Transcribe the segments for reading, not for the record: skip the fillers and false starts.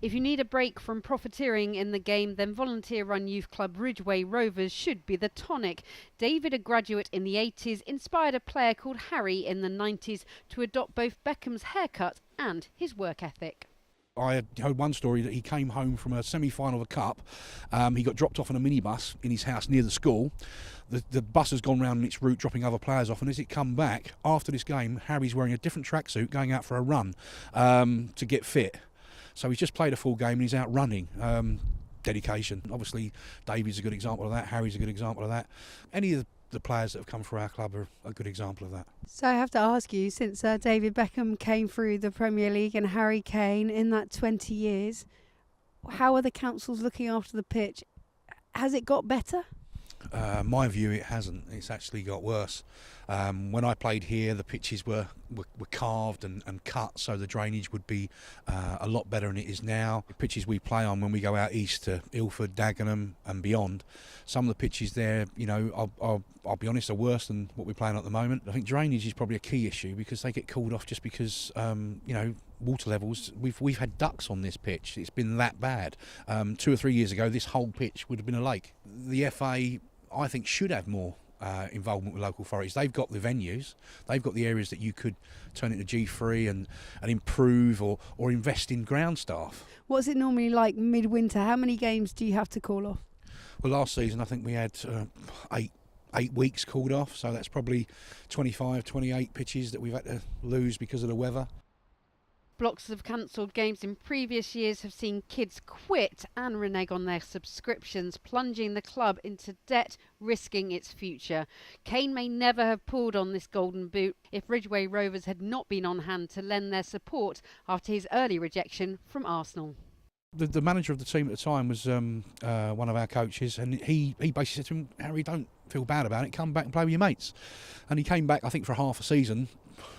If you need a break from profiteering in the game, then volunteer-run youth club Ridgeway Rovers should be the tonic. David, a graduate in the 80s, inspired a player called Harry in the 90s to adopt both Beckham's haircut and his work ethic. I had heard one story that he came home from a semi-final of a cup. He got dropped off on a minibus in his house near the school. The bus has gone round its route, dropping other players off. And as it come back after this game, Harry's wearing a different tracksuit, going out for a run to get fit. So he's just played a full game and he's out running. Dedication. Obviously, David's a good example of that. Harry's a good example of that. Any of the players that have come through our club are a good example of that. So I have to ask you, since David Beckham came through the Premier League and Harry Kane in that 20 years, how are the councils looking after the pitch? Has it got better? My view, it hasn't. It's actually got worse. When I played here, the pitches were carved and cut, so the drainage would be a lot better than it is now. The pitches we play on when we go out east to Ilford, Dagenham and beyond, some of the pitches there, you know, I'll be honest, are worse than what we're playing at the moment. I think drainage is probably a key issue because they get called off just because, you know, water levels. We've had ducks on this pitch. It's been that bad. 2 or 3 years ago, this whole pitch would have been a lake. The FA, I think, should have more involvement with local authorities. They've got the venues, they've got the areas that you could turn into G3 and improve or invest in ground staff. What's it normally like midwinter? How many games do you have to call off? Well, last season I think we had 8 weeks called off, so that's probably 25, 28 pitches that we've had to lose because of the weather. Blocks of cancelled games in previous years have seen kids quit and renege on their subscriptions, plunging the club into debt, risking its future. Kane may never have pulled on this golden boot if Ridgeway Rovers had not been on hand to lend their support after his early rejection from Arsenal. The manager of the team at the time was one of our coaches, and he basically said to him, Harry, don't feel bad about it, come back and play with your mates. And he came back, I think, for half a season,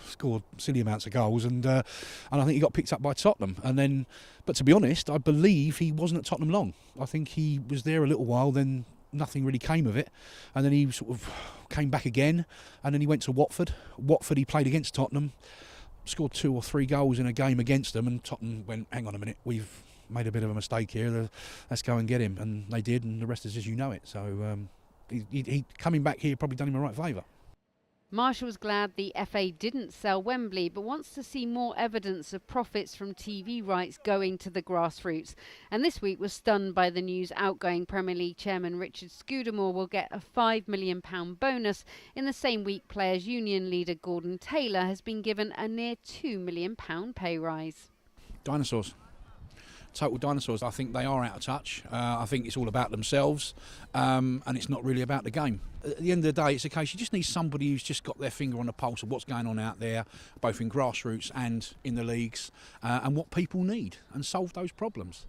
scored silly amounts of goals, and I think he got picked up by Tottenham. And then, but to be honest, I believe he wasn't at Tottenham long. I think he was there a little while, then nothing really came of it, and then he sort of came back again, and then he went to Watford. Watford, he played against Tottenham, scored 2 or 3 goals in a game against them, and Tottenham went, hang on a minute, we've made a bit of a mistake here, let's go and get him. And they did, and the rest is as you know it. So he coming back here probably done him a right favour. Marshall was glad the FA didn't sell Wembley, but wants to see more evidence of profits from TV rights going to the grassroots. And this week was stunned by the news outgoing Premier League chairman Richard Scudamore will get a £5 million bonus in the same week Players Union leader Gordon Taylor has been given a near £2 million pay rise. Dinosaurs. Total dinosaurs. I think they are out of touch. I think it's all about themselves, and it's not really about the game. At the end of the day, it's a case you just need somebody who's just got their finger on the pulse of what's going on out there, both in grassroots and in the leagues, and what people need, and solve those problems.